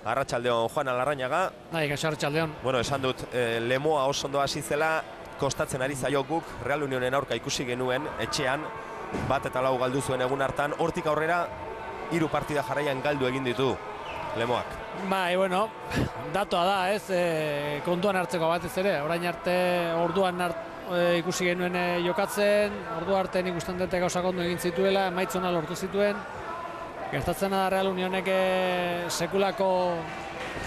Arratsaldeon Juan Alarrañaga. Bai, kaixo arratsaldeon. Bueno, esan dut, Lemoa oso ondo hasi zela, kostatzen ari zaio guk Real Unionen aurka ikusi genuen etxean, 1-4 galdu zuen egun hartan, hortik aurrera 3 partida jarraian galdu egin ditu Lemoak. Bai, bueno, datoa da, ez, kontuan hartzeko batez ere, orain arte orduan ikusi genuen jokatzen, ordu arte ikusten dute gauzak ondo egin zituela, emaitza ona lortu zituen. Gertatzen da Real Unionek sekulako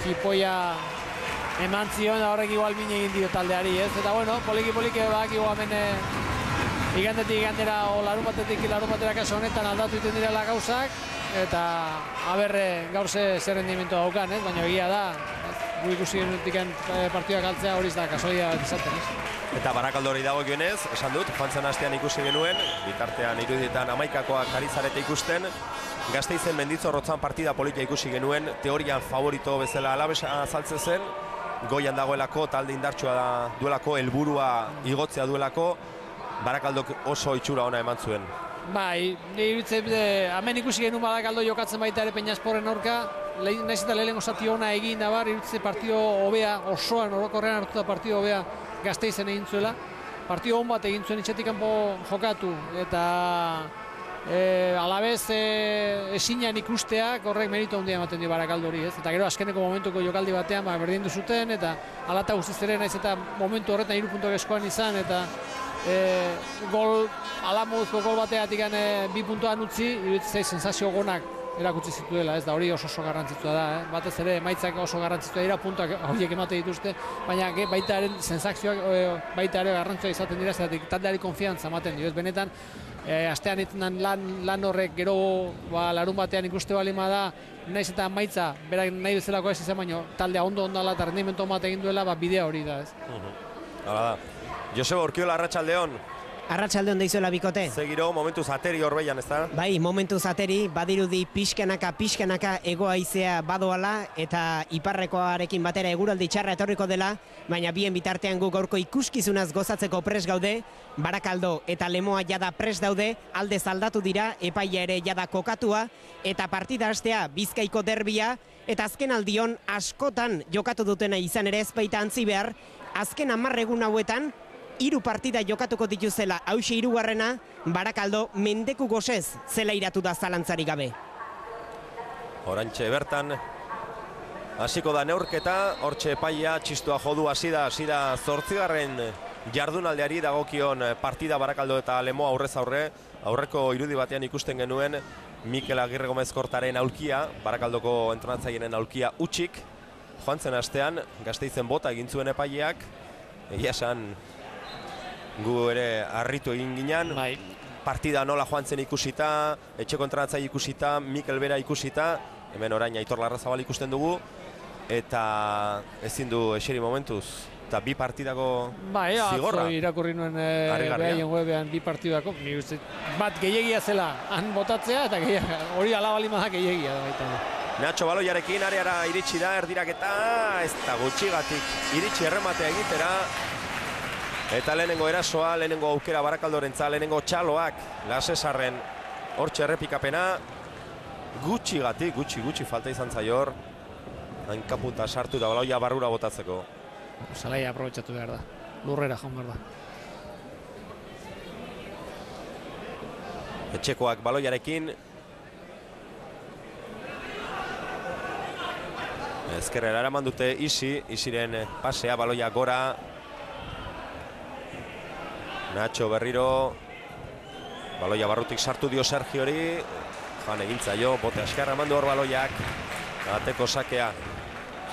jipoia eman zion, da horrek igual min egin dio taldeari, ez? Eta bueno, poliki-poliki badakigu hemen igandetik igandera o larunbatetik larunbatera kasu honetan aldatu egiten direla gauzak, eta haber gaur zer rendimendu daukan, ez? Baina egia da, gu ikusi genuetik partida galtzea hori ez da kasualia bat izaten, ez? Eta Barakaldo hori dagokionez, esan dut, joan zen astean ikusi genuen, bitartean irudietan 11koak ari zarete ikusten, Gasteizen Mendizorrotzan partida politia ikusi genuen, teorian favorito bezala Alavesa azaltzen zen, goian dagoelako, talde indartsua duelako, helburua igotzea duelako, Barakaldok oso itxura ona eman zuen. Bai, hemen ikusi genuen Barakaldo jokatzen baita ere Peñasporren aurka, nahiz eta lehenengo zati ona egin da bar, iruditze partido hobea, osoan orokorrean hartuta partido hobea Gasteizen egin zuela. Partido hon bat egin zuen itxetik kanpo jokatu, eta alabez esinan ikusteak horrek meritu handia ematen dio Barakaldo hori, ez? Eta gero azkeneko momentuko jokaldi batean berdindu zuten, eta alata guztiz ere naiz eta momentu horretan 3 puntuak eskoan izan, eta gol, alamoduzko gol bateatik 2 puntuan utzi, iruditzen sensazio gonak erakutsi zituela, ez da hori oso garrantzitsua da, batez ere emaitzak oso garrantzitsua dira, puntuak horiek emate dituzte, baina baita ere sensazioak baita ere garrantzitsua izaten dira, zeratik taldeari konfiantza ematen dio, ez benetan astean iten lan horrek gero larun batean ikuste balima da, naiz eta emaitza berak nahi bezalako ez izan, baina taldea ondo ala eta rendimendu bat egin duela, bidea hori da, ez? Hala da. Joseba Urkiola, arratsaldeon. Arratsaldeon deizuela bikote. Zegiro, momentuz ateri horbeian, ez da? Bai, momentuz ateri, badirudi pixkanaka ego haizea badoala, eta iparrekoarekin batera eguraldi txarra etorriko dela, baina bien bitartean gu gaurko ikuskizunaz gozatzeko pres gaude, Barakaldo eta Lemoa jada pres daude, aldez aldatu dira, epaia ere jada kokatua, eta partida hastea Bizkaiko derbia, eta azken aldion askotan jokatu dutena izan ere ez baita antzi behar, azken 10 egun hauetan, 3 partida jokatuko dituzela, hauxe 3. Barakaldo mendeku gozez zela iratu da zalantzari gabe. Orantxe bertan, hasiko da neurketa, hortxe epaia txistua jodu hasi da 8. jardunaldeari dagokion partida Barakaldo eta Lemoa aurrez aurre, aurreko irudi batean ikusten genuen Mikel Agirre Gomez Kortaren aulkia, Barakaldoko entrenatzaileen aulkia utxik, joan zen astean, Gasteizen bota egin zuen epaileak, egia esan gu ere harritu egin ginen, partida nola joan zen ikusita, etxeko entrenatzaile ikusita, Mikel Bera ikusita, hemen orain Aitor Larrazabal ikusten dugu, eta ezin du eseri momentuz, eta 2 partidako zigorra. Bai, irakurri nuen behaien webean 2 partidako, bat gehiagia zela han botatzea, eta hori alabalima da gehiagia da baita. Nacho baloiarekin areara iritsi da erdiraketa, ez da gutxigatik iritsi errematea egitera, eta lehenengo erasoa, lehenengo aukera Barakaldorentzat, lehenengo txaloak Lasesarren hortxe errepikapena, gutxigatik, gutxi falta izan zaior, hankapunta sartu da baloia barrura botatzeko. Zelaia aprobetxatu behar da, lurrera joan behar da. Etxekoak baloiarekin, ezkerrera eraman dute Isiren pasea, baloia gora, Nacho berriro, baloia barrutik sartu dio Sergiori, joan egintzaio, bote askarra emandu hor baloiak, ateko sakea.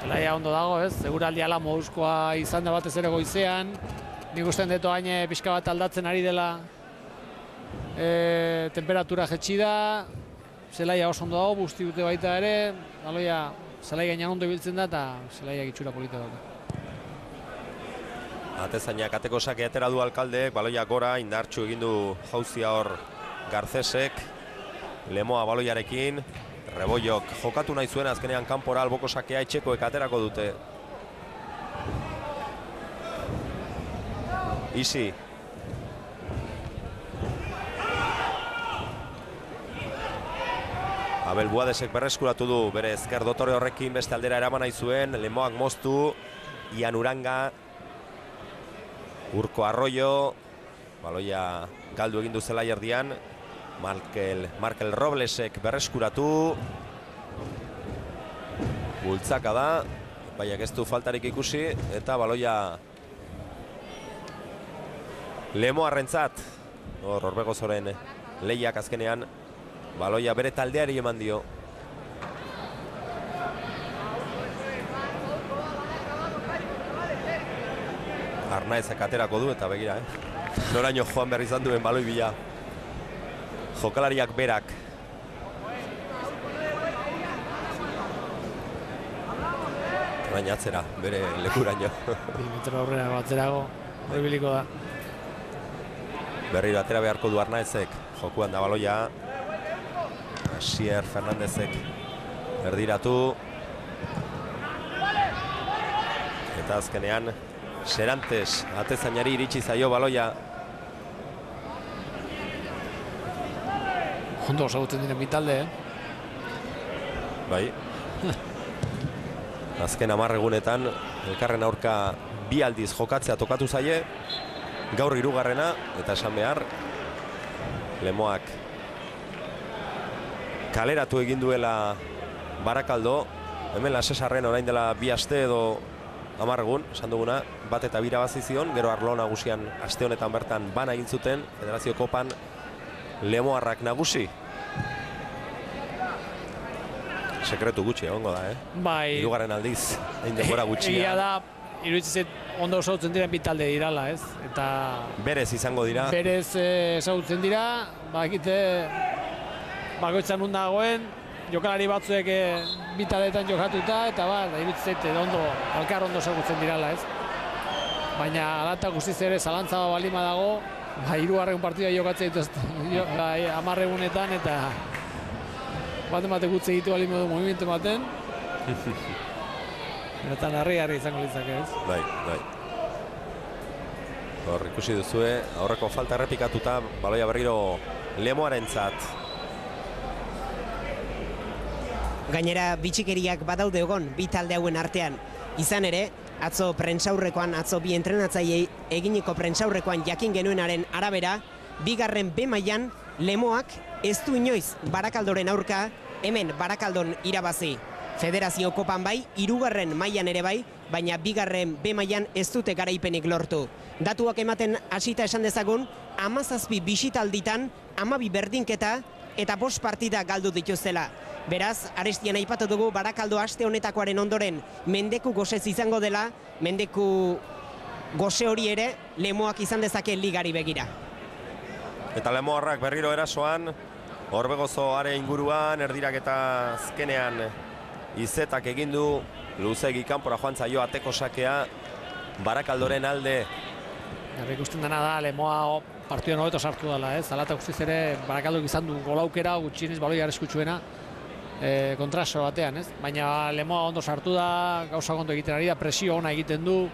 Zelaia ondo dago, ez? Seguraldi ala moduzkoa izan da batez ere goizean, nik usten dut hain pixka bat aldatzen ari dela temperatura jetxi da, Zelaia oso ondo dago, busti dute baita ere, baloia Zelaia gainan ondo ibiltzen da, eta Zelaia itxura polita dauka. Atezainak ateko sake atera du Alkaldeek, baloia gora, indartxu egin du jauzia hor Garcesek, Lemoa baloiarekin, Rebollok jokatu nahi zuen azkenean kanpora alboko sakea etxekoek aterako dute. Isi. Abel Buadesek berreskuratu du bere ezker dotore horrekin beste aldera eraman nahi zuen, Lemoak moztu, Ian Uranga, Urko Arroyo, baloia galdu egin du zelai erdian, Markel Roblesek berreskuratu, bultzaka da, baiak ez du faltarik ikusi, eta baloia Lemoarrentzat, Orbegozoren lehiak azkenean, baloia bere taldeari eman dio. Arnaezek aterako du eta begira, noraino joan behar izan duen baloi bila. Jokalariak berak. Baina atzera, bere lekuraino. 2 metro aurrera atzerago, horbiliko da. Berriro atera beharko du Arnaezek, jokuan da baloia. Asier Fernandezek erdiratu. Eta azkenean Serantes atezainari iritsi zaio baloia. Ondo osagutzen diren bitalde, Bai. Azken 10 egunetan elkarren aurka 2 aldiz jokatzea tokatu zaie. Gaur 3. eta esan behar Lemoak kaleratu egin duela Barakaldo. Hemen Lasesarren orain dela 2 aste edo 10 egun, esan duguna, bat eta bira bazizion, gero arlo nagusian aste honetan bertan bana egin zuten, Federazio Kopan Lemoarrak nagusi. Sekretu gutxi egongo da, Bai. 3. aldiz, hain denbora gutxia. Egia da, iruditzen ondo ezagutzen diren bitalde dirala, Eta berez izango dira. berez ezagutzen dira, bakite bakoitzan nun dagoen, jokalari batzuek bitaldeetan jokatuta, eta iruditzen ondo, alkar ondo ezagutzen dirala, Baina alata guztiz ere zalantza balima dago, 3. partida jokatzea dituzte, 10 egunetan, eta bat gutze egitu balima du movimentu ematen. Eta harri izango litzake, Bai. Hor ikusi duzue, aurreko falta errepikatuta, baloia berriro Lemoarentzat. Gainera, bitxikeriak badaude egon, bi talde hauen artean. Izan ere, atzo prentsaurrekoan, atzo bi entrenatzaileei eginiko prentsaurrekoan jakin genuenaren arabera, 2. B mailan Lemoak ez du inoiz Barakaldoren aurka, hemen Barakaldon irabazi. Federazio Kopan bai, 3. mailan ere bai, baina 2. B mailan ez dute garaipenik lortu. Datuak ematen hasita esan dezagun, 17 bisitalditan, 12 berdinketa eta 5 partida galdu dituztela. Beraz, Arestian aipatu dugu Barakaldo aste honetakoaren ondoren mendeku gosez izango dela, mendeku gose hori ere Lemoak izan dezake ligari begira. Eta Lemoarrak berriro erasoan, Orbegozo are inguruan, erdirak eta azkenean Izetak egin du, luzegi kanpora joan zaio ateko sakea Barakaldoren alde. Ikusten dena da, Lemoa partiduen hobeto sartu dela, Zalata guztiz ere Barakaldok izan du golaukera, gutxienez baloi arriskutsuena kontraso batean, Baina Lemoa ondo sartu da, gauza ondo egiten ari da, presio ona egiten du,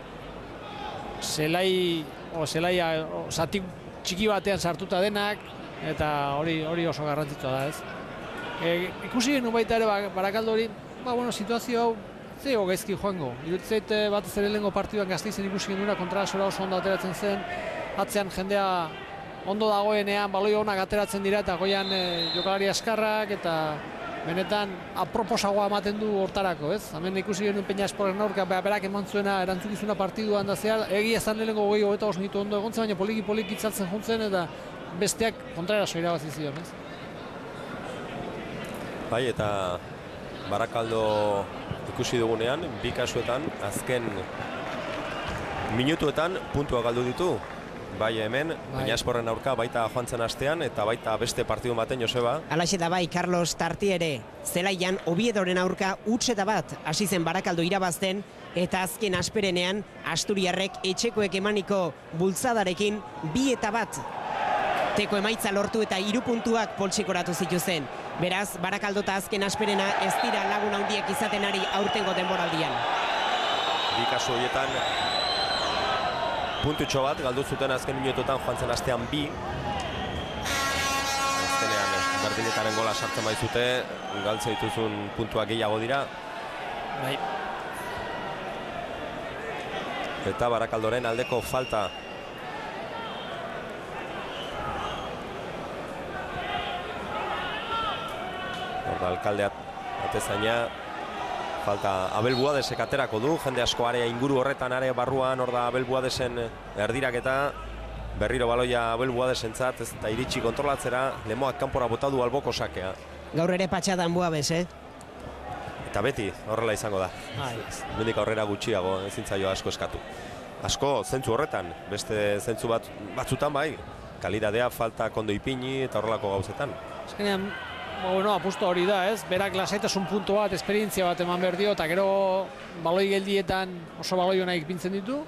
zelaia zati txiki batean sartuta denak, eta hori oso garrantzitsua da, Ikusi genuen baita ere Barakaldo hori, situazio hau zego gaizki joango. Irutzeit batez ere lehengo partiduan Gasteizen ikusi genuena kontrasora oso ondo ateratzen zen, atzean jendea ondo dagoenean baloi onak ateratzen dira eta goian jokalari askarrak eta benetan aproposagoa ematen du hortarako, Hemen ikusi genuen Peñasporren aurka berak eman zuena erantzukizuna partiduan da zehar, egia zan lehenko 25 minutu ondo egontzen, baina poliki itzaltzen juntzen eta besteak kontraraso irabazi zion, Bai, eta Barakaldo ikusi dugunean, 2 kasuetan, azken minutuetan puntua galdu ditu. Bai hemen, Peñasporren aurka baita joan zen astean eta baita beste partidu baten, Joseba. Alaxe da bai, Carlos Tartiere, zelaian Oviedoren aurka utxeta bat hasi zen Barakaldo irabazten eta azken asperenean Asturiarrek etxekoek emaniko bultzadarekin 2-1 teko emaitza lortu eta 3 puntuak poltsikoratu zituzten. Beraz, Barakaldo eta azken asperena ez dira lagun handiek izaten ari aurtengo denboraldian. 2 kasu horietan puntutxo bat galdu zuten azken minutuetan joan zen astean 2. Azkenean berdinetaren gola sartzen baizute, galtze dituzun puntuak gehiago dira. Bai. Eta Barakaldoren aldeko falta. Horda alkaldea atezaina. Falta Abel Buadesek aterako du, jende asko area inguru horretan, area barruan, hor da Abel Buadesen erdiraketa. Berriro baloia Abel Buadesentzat, ez da iritsi kontrolatzera, Lemoak kanpora bota du alboko sakea. Gaur ere patxadan Buabes, Eta beti horrela izango da. Mendik aurrera gutxiago, ezin zaio asko eskatu. Asko zentzu horretan, beste zentzu batzutan bai, kalidadea, falta kondo ipini eta horrelako gauzetan. Azkenean, bueno, apustu hori da, ez? Berak lasaitasun puntu bat, esperientzia bat eman behar dio, eta gero baloi geldietan oso baloi honak ipintzen ditu.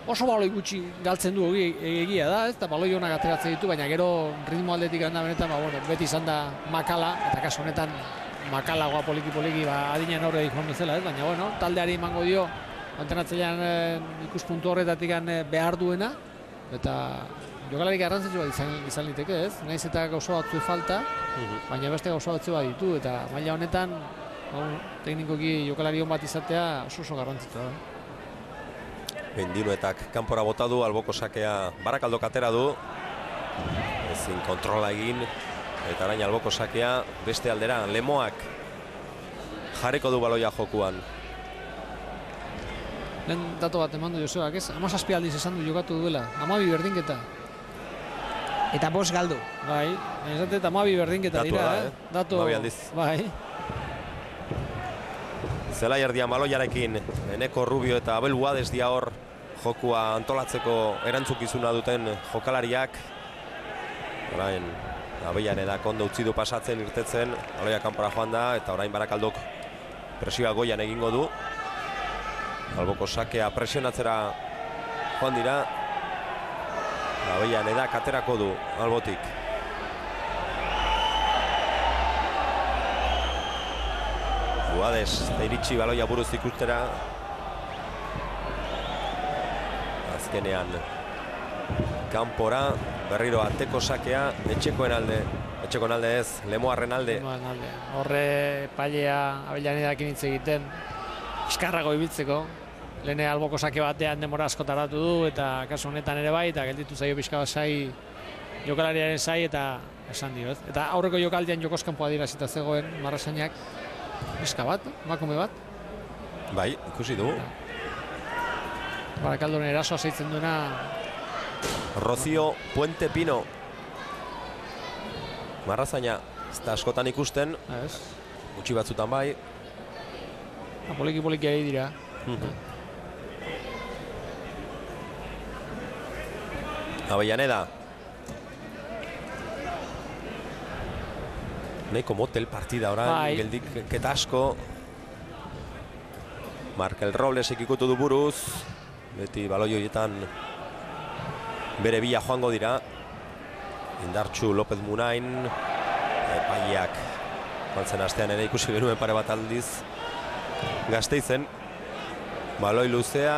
Oso baloi gutxi galtzen du egia da, ez? Eta baloi honak ateratzen ditu, baina gero ritmo aldetik handa benetan, bueno, beti izan da makala, eta kasu honetan makalagoa poliki-poliki adinen horre joan bezala, ez? Baina, bueno, taldeari emango dio, antenatzailean ikuspuntu horretatik behar duena, eta jokalari garrantzitsu bat izan liteke, ez? Naiz eta gauza batzu falta, baina beste gauza batzu bat ditu, eta maila honetan teknikoki jokalari hon bat izatea oso garrantzitsua da. Bendinuetak kanpora bota du, alboko sakea Barakaldok atera du. Ezin kontrola egin, eta orain alboko sakea beste aldera, Lemoak jarriko du baloia jokuan. Lehen dato bat eman du Joseak, ez? 17 aldiz esan du jokatu duela, 12 berdinketa. Eta 5 galdu. Bai, esate eta 12 berdinketa dira, Datu 12 aldiz. Bai. Zelai erdian baloiarekin, Eneko Rubio eta Abel Buades dia hor jokua antolatzeko erantzukizuna duten jokalariak. Orain, Abeian edak ondo utzi du pasatzen, irtetzen, baloia kanpora joan da, eta orain Barakaldok presioa goian egingo du. Alboko sakea presionatzera joan dira. Abeian edak aterako du albotik. Buades, iritsi baloia buruz ikustera. Azkenean kanpora, berriro ateko sakea, etxekoen alde ez, Lemoarren alde. Horre pailea Abellanedakin hitz egiten, eskarrago ibiltzeko. Lehen alboko sake batean demora asko tardatu du, eta kasu honetan ere bai, eta gelditu zaio pixka bat sai, jokalariaren sai, eta esan dio, ez? Eta aurreko jokaldian jokoskanpoa dirazita zegoen Marrasainak, neska bat, emakume bat. Bai, ikusi du. Barakaldoren erasoa zeitzen duena. Rocío Puente Pino. Marrazaina, ez da askotan ikusten. Gutxi batzutan bai. Poliki-poliki ari dira. Avellaneda. Nahiko motel partida orain, geldik eta asko. Markel Roblesek ikutu du buruz. Beti baloi horietan bere bila joango dira. Indartxu López Munain. Epaiak baltzen astean ere ikusi genuen pare bat aldiz Gasteizen. Baloi luzea,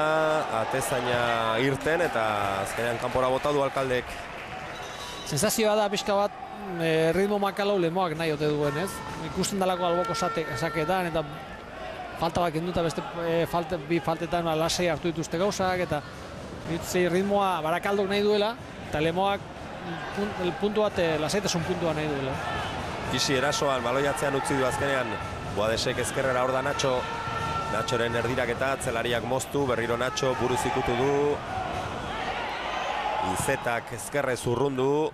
atezaina irten eta azkenean kanpora bota du alkaldek. Sensazioa da pixka bat ritmo makalau Lemoak nahi ote duen, ez? Ikusten dalako alboko saketan eta falta bat kenduta beste bi faltetan lasai hartu dituzte gauzak eta ritmoa Barakaldok nahi duela eta Lemoak puntu bat lasaitasun puntua nahi duela. Isi erasoan baloiatzean utzi du azkenean Boadesek ezkerrera hor da Nacho. Nachoren erdiraketa, zelariak moztu, berriro Nacho buruz ikutu du. Izetak ezkerrez urrundu.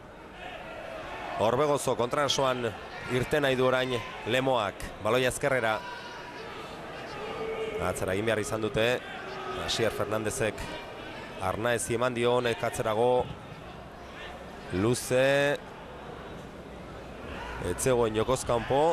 Orbegozo kontrasoan irten nahi du orain Lemoak. Baloia ezkerrera. Atzera egin behar izan dute. Asier Fernandezek Arnaezi eman dio, honek atzerago. Luze. Etzegoen jokozkanpo.